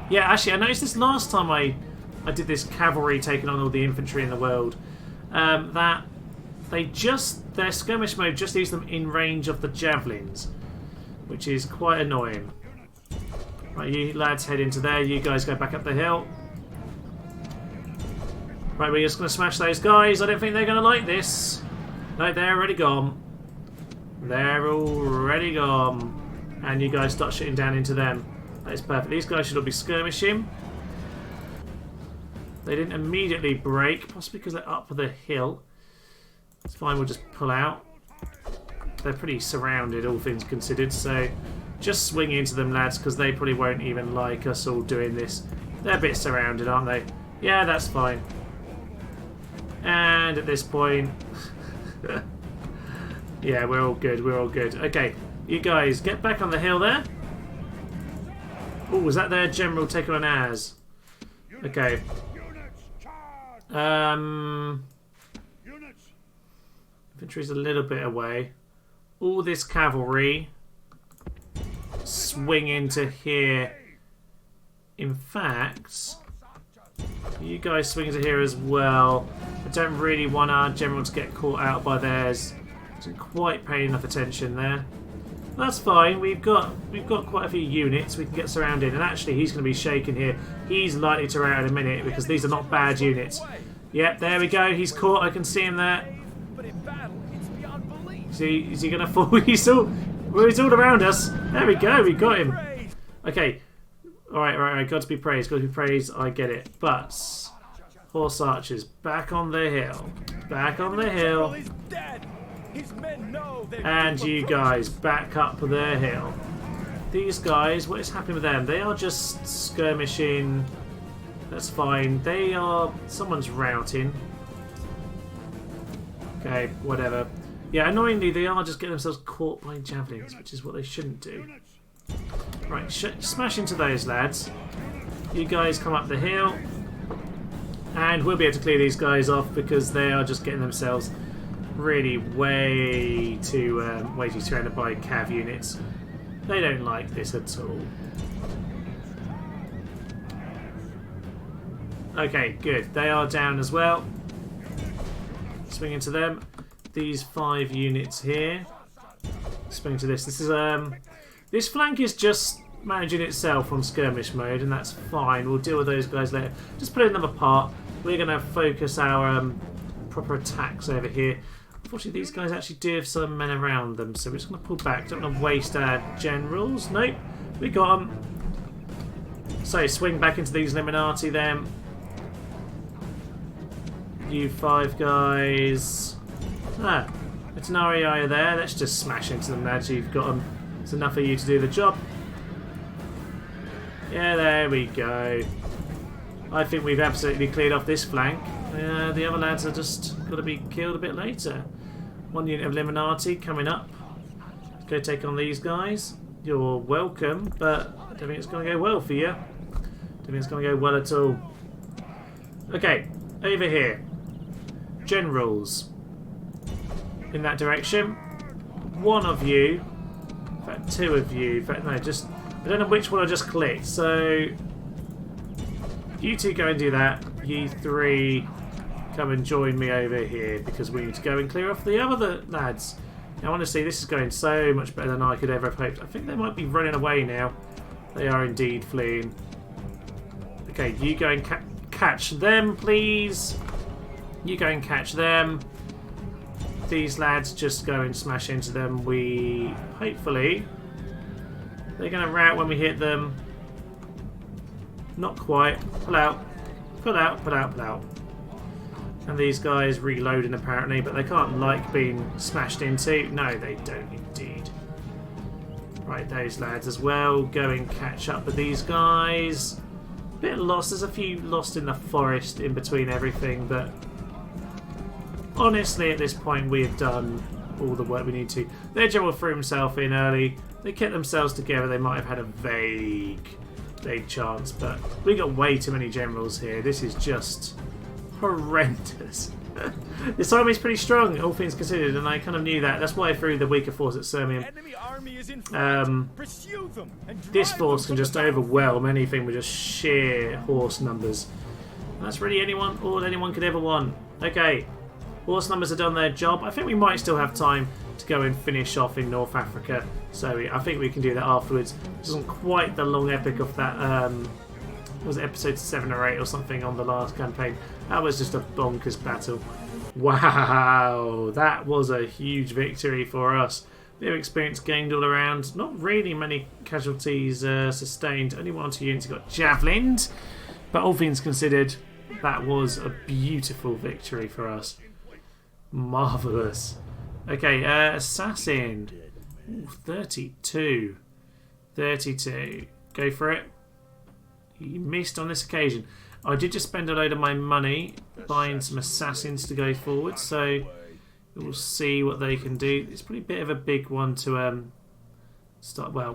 S1: Yeah, actually, I noticed this last time I did this cavalry taking on all the infantry in the world. That their skirmish mode just leaves them in range of the javelins, which is quite annoying. Right, you lads head into there. You guys go back up the hill. Right, we're just going to smash those guys. I don't think they're going to like this. No, they're already gone. They're already gone. And you guys start shooting down into them. That is perfect. These guys should all be skirmishing. They didn't immediately break, possibly because they're up the hill. It's fine, we'll just pull out. They're pretty surrounded, all things considered, so just swing into them, lads, because they probably won't even like us all doing this. They're a bit surrounded, aren't they? Yeah, that's fine. And at this point... yeah, we're all good, we're all good. Okay, you guys, get back on the hill there. Oh, was that their general taking on ours? Okay. Infantry's a little bit away. All this cavalry swing into here. In fact, you guys swing into here as well. I don't really want our general to get caught out by theirs. Isn't quite paying enough attention there. That's fine. We've got quite a few units. We can get surrounded, and actually, he's going to be shaken here. He's likely to rout in a minute because these are not bad units. Yep, there we go. He's caught. I can see him there.
S2: But in battle, it's beyond belief.
S1: Is he going to fall? He's all around us. There we go. We got him. Okay. All right. God to be praised. God to be praised. I get it. But horse archers back on the hill. Back on the hill.
S2: He's dead. His men know
S1: and you guys back up the hill. These guys, what is happening with them? They are just skirmishing. That's fine. They are... Someone's routing. Okay, whatever. Yeah, annoyingly, they are just getting themselves caught by javelins, which is what they shouldn't do. Right, smash into those, lads. You guys come up the hill. And we'll be able to clear these guys off because they are just getting themselves... really way too surrounded by cav units. They don't like this at all. Okay, good. They are down as well. Swing into them. These 5 units here. Swing to this. This flank is just managing itself on skirmish mode, and that's fine. We'll deal with those guys later. Just putting them apart. We're going to focus our proper attacks over here. Unfortunately, these guys actually do have some men around them, so we're just going to pull back. Don't want to waste our generals. Nope, we got them. So swing back into these Illuminati then. You 5 guys. Ah, it's an REI there. Let's just smash into them, lads. You've got them. It's enough of you to do the job. Yeah, there we go. I think we've absolutely cleared off this flank. The other lads are just got to be killed a bit later. 1 unit of Illuminati coming up. Let's go take on these guys. You're welcome, but I don't think it's going to go well for you. Don't think it's going to go well at all. Okay, over here. Generals. In that direction. 1 of you. In fact, 2 of you. In fact, no, just... I don't know which one I just clicked, so... You 2 go and do that. You 3 come and join me over here, because we need to go and clear off the other lads. Now, honestly, this is going so much better than I could ever have hoped. I think they might be running away now. They are indeed fleeing. Okay, you go and catch them, please. You go and catch them. These lads just go and smash into them. We... Hopefully... They're going to rout when we hit them. Not quite. Pull out. Pull out, pull out, pull out. And these guys reloading apparently, but they can't like being smashed into. No, they don't indeed. Right, those lads as well. Go and catch up with these guys. Bit lost. There's a few lost in the forest in between everything, but honestly at this point we have done all the work we need to. Their general threw himself in early. They kept themselves together. They might have had a vague chance, but we got way too many generals here. This is just horrendous. This army is pretty strong, all things considered, and I kind of knew that. That's why I threw the weaker force at Sirmium. This force can just overwhelm anything with just sheer horse numbers. And that's really all anyone could ever want. Okay, horse numbers have done their job. I think we might still have time to go and finish off in North Africa, so I think we can do that afterwards. This isn't quite the long epic of that. Was it episode 7 or 8 or something on the last campaign? That was just a bonkers battle. Wow, that was a huge victory for us. Bit of experience gained all around. Not really many casualties sustained. Only 1 or 2 units got javelined, but all things considered, that was a beautiful victory for us. Marvellous. Okay, assassin. Ooh, 32. 32. Go for it. You missed on this occasion. I did just spend a load of my money buying some assassins to go forward, so we'll see what they can do. It's probably a bit of a big one to start. Well,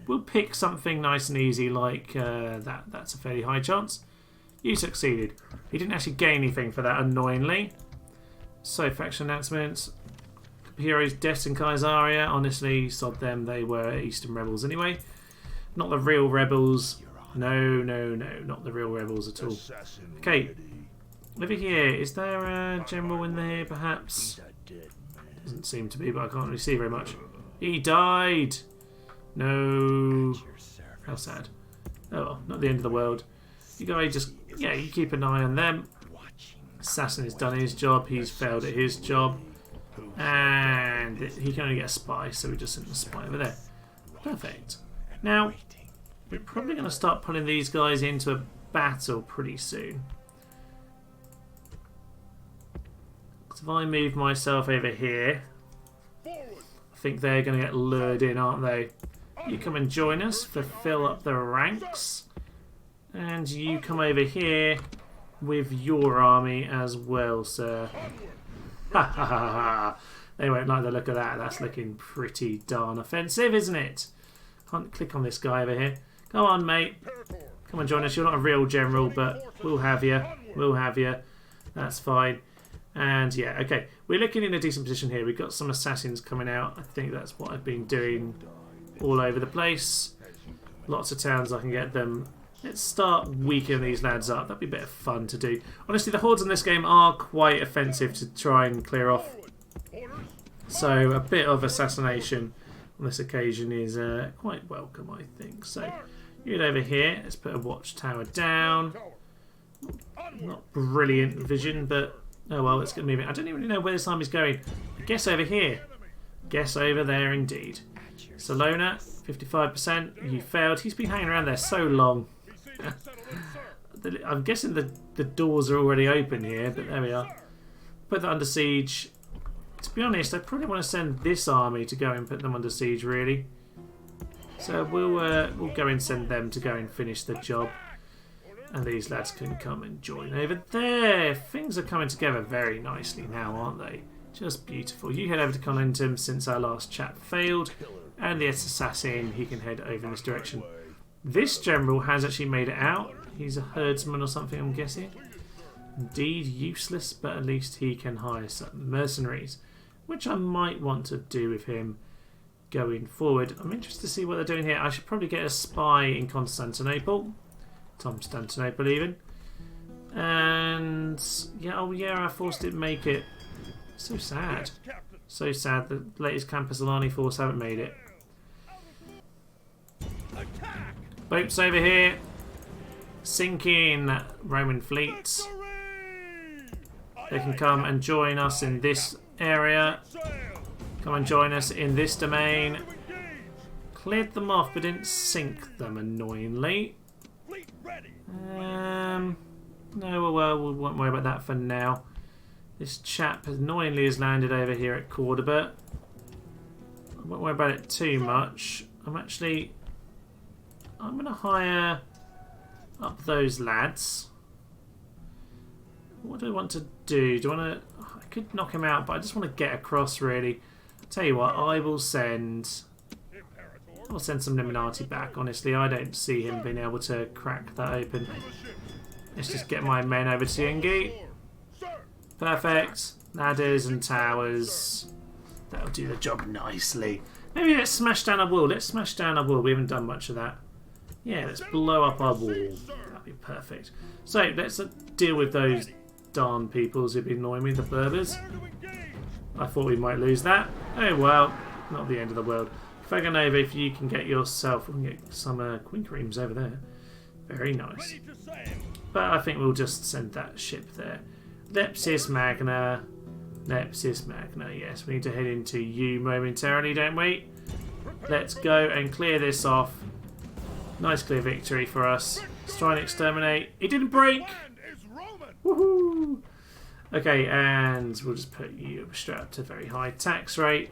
S1: we'll pick something nice and easy like that. That's a fairly high chance. You succeeded. You didn't actually gain anything for that, annoyingly. So, faction announcements. Heroes deaths in Kaisaria. Honestly, sod them. They were Eastern rebels anyway. Not the real rebels. No, not the real rebels at all. Okay, over here, is there a general in there, perhaps? Doesn't seem to be, but I can't really see very much. He died! No. How sad. Oh well, not the end of the world. You guys just, yeah, you keep an eye on them. Assassin has done his job, he's failed at his job. And he can only get a spy, so we just sent the spy over there. Perfect. Now, we're probably going to start putting these guys into a battle pretty soon. So if I move myself over here, I think they're going to get lured in, aren't they? You come and join us, fulfill up the ranks. And you come over here with your army as well, sir. Ha ha ha ha. They won't like the look of that. That's looking pretty darn offensive, isn't it? Can't click on this guy over here. Come on, mate. Come and join us. You're not a real general, but we'll have you. We'll have you. That's fine. And yeah, okay. We're looking in a decent position here. We've got some assassins coming out. I think that's what I've been doing all over the place. Lots of towns I can get them. Let's start weakening these lads up. That'd be a bit of fun to do. Honestly, the hordes in this game are quite offensive to try and clear off. So a bit of assassination on this occasion is quite welcome, I think. So you over here. Let's put a watchtower down. Not brilliant vision, but oh well, let's get moving. I don't even know where this army's going. I guess over here. Guess over there indeed. Salona, 55%. You failed. He's been hanging around there so long. I'm guessing the doors are already open here, but there we are. Put that under siege. To be honest, I probably want to send this army to go and put them under siege, really. So we'll go and send them to go and finish the job. And these lads can come and join over there. Things are coming together very nicely now, aren't they? Just beautiful. You head over to Colinton since our last chat failed. And the assassin, he can head over in this direction. This general has actually made it out. He's a herdsman or something, I'm guessing. Indeed, useless, but at least he can hire some mercenaries, which I might want to do with him going forward. I'm interested to see what they're doing here. I should probably get a spy in Constantinople. Constantinople, even. And yeah, oh yeah, our force didn't make it. So sad. So sad the latest Camposolani force haven't made it. Boats over here. Sinking Roman fleets. They can come and join us in this area. Come and join us in this domain. Cleared them off but didn't sink them, annoyingly. No, well, we won't worry about that for now. This chap annoyingly has landed over here at Cordoba. I won't worry about it too much. I'm going to hire up those lads. What do I want to do? Do I want to... I could knock him out, but I just want to get across, really. I'll tell you what, I'll send some Illuminati back. Honestly, I don't see him being able to crack that open. Let's just get my men over to Yingi. Perfect. Ladders and towers. That'll do the job nicely. Maybe let's smash down a wall. Let's smash down a wall. We haven't done much of that. Yeah, let's blow up our wall. That'd be perfect. So, let's deal with those darn peoples who've been annoying me, the Berbers. I thought we might lose that. Oh well, not the end of the world. Faganova, if you can get yourself... We can get some quinqueremes over there. Very nice. But I think we'll just send that ship there. Lepsis Magna. Lepsis Magna, yes. We need to head into you momentarily, don't we? Let's go and clear this off. Nice clear victory for us. Let's try and exterminate. It didn't break! Woohoo! Okay, and we'll just put you strapped to very high tax rate.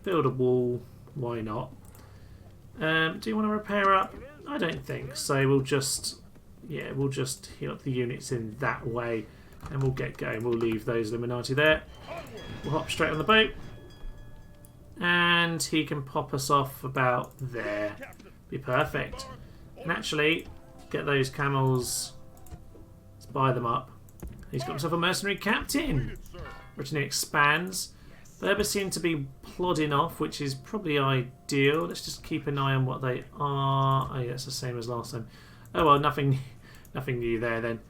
S1: Build a wall. Why not? Do you want to repair up? I don't think so. We'll just heal up the units in that way, and we'll get going. We'll leave those Illuminati there. We'll hop straight on the boat, and he can pop us off about there. Be perfect. And actually, get those camels. Let's buy them up. He's got himself a mercenary captain. Brittany expands. Berbers seem to be plodding off, which is probably ideal. Let's just keep an eye on what they are. Oh, yeah, it's the same as last time. Oh well, nothing new there then.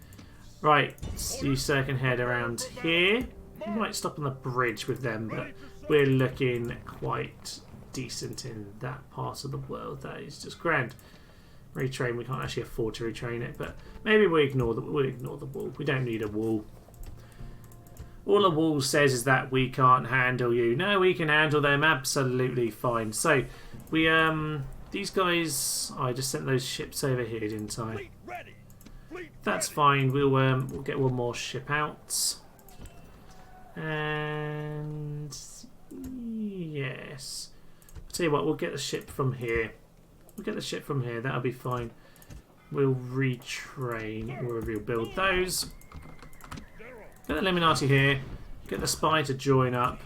S1: Right, so you sir can head around here. We might stop on the bridge with them, but we're looking quite decent in that part of the world. That is just grand. Retrain, we can't actually afford to retrain it, but maybe we'll ignore the wall. We don't need a wall. All the wall says is that we can't handle you. No, we can handle them absolutely fine. So, we, these guys... Oh, I just sent those ships over here, didn't I? That's fine. We'll get one more ship out. And... Yes. I'll tell you what, we'll get the ship from here. That'll be fine. We'll retrain. We'll rebuild those. Get the Illuminati here. Get the spy to join up.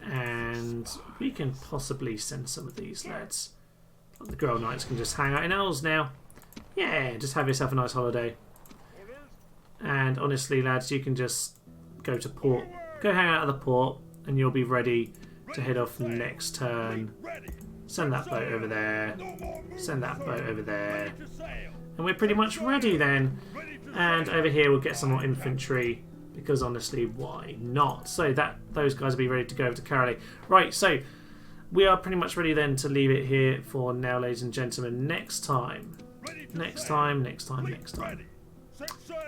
S1: And we can possibly send some of these lads. The Girl Knights can just hang out in Elves now. Yeah, just have yourself a nice holiday. And honestly, lads, you can just go to port. Go hang out at the port, and you'll be ready to head off next turn. Send that boat over there. Send that boat over there. And we're pretty much ready then. And over here we'll get some more infantry, because honestly, why not? So those guys will be ready to go over to Karale. Right, so we are pretty much ready then to leave it here for now, ladies and gentlemen. Next time,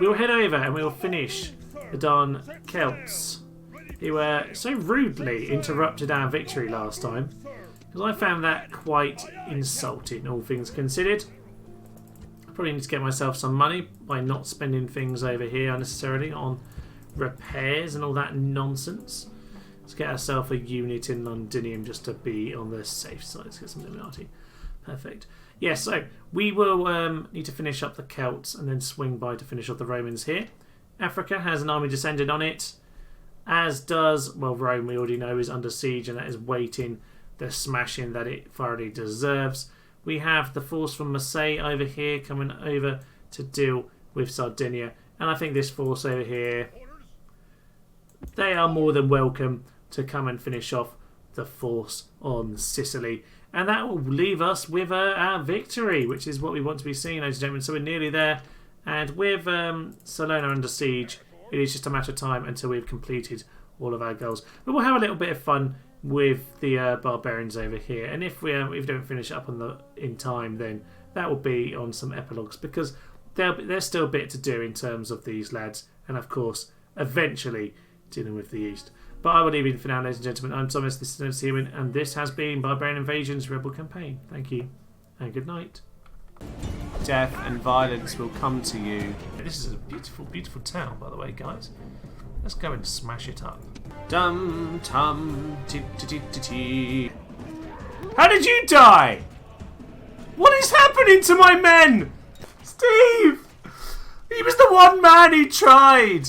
S1: we'll head over and we'll finish the Don Celts, who so rudely interrupted our victory last time. Because I found that quite insulting, all things considered. I probably need to get myself some money by not spending things over here unnecessarily on repairs and all that nonsense. Let's get ourselves a unit in Londinium just to be on the safe side. Let's get some Illuminati. Perfect. Yeah, so we will need to finish up the Celts and then swing by to finish off the Romans here. Africa has an army descended on it, as does, well, Rome we already know is under siege and that is waiting the smashing that it thoroughly deserves. We have the force from Marseille over here coming over to deal with Sardinia, and I think this force over here, they are more than welcome to come and finish off the force on Sicily. And that will leave us with our victory, which is what we want to be seeing, ladies and gentlemen. So we're nearly there. And with Salona under siege, it is just a matter of time until we've completed all of our goals. But we'll have a little bit of fun with the barbarians over here. And if we don't finish up in time, then that will be on some epilogues, because there's still a bit to do in terms of these lads. And of course, eventually dealing with the East. But I will leave it for now, ladies and gentlemen. I'm Thomas, this is Notice Human, and this has been Barbarian Invasions Rebel Campaign. Thank you, and good night. Death and violence will come to you. This is a beautiful, beautiful town, by the way, guys. Let's go and smash it up. Dum tum ti ti ti ti ti. How did you die? What is happening to my men? Steve! He was the one man who tried!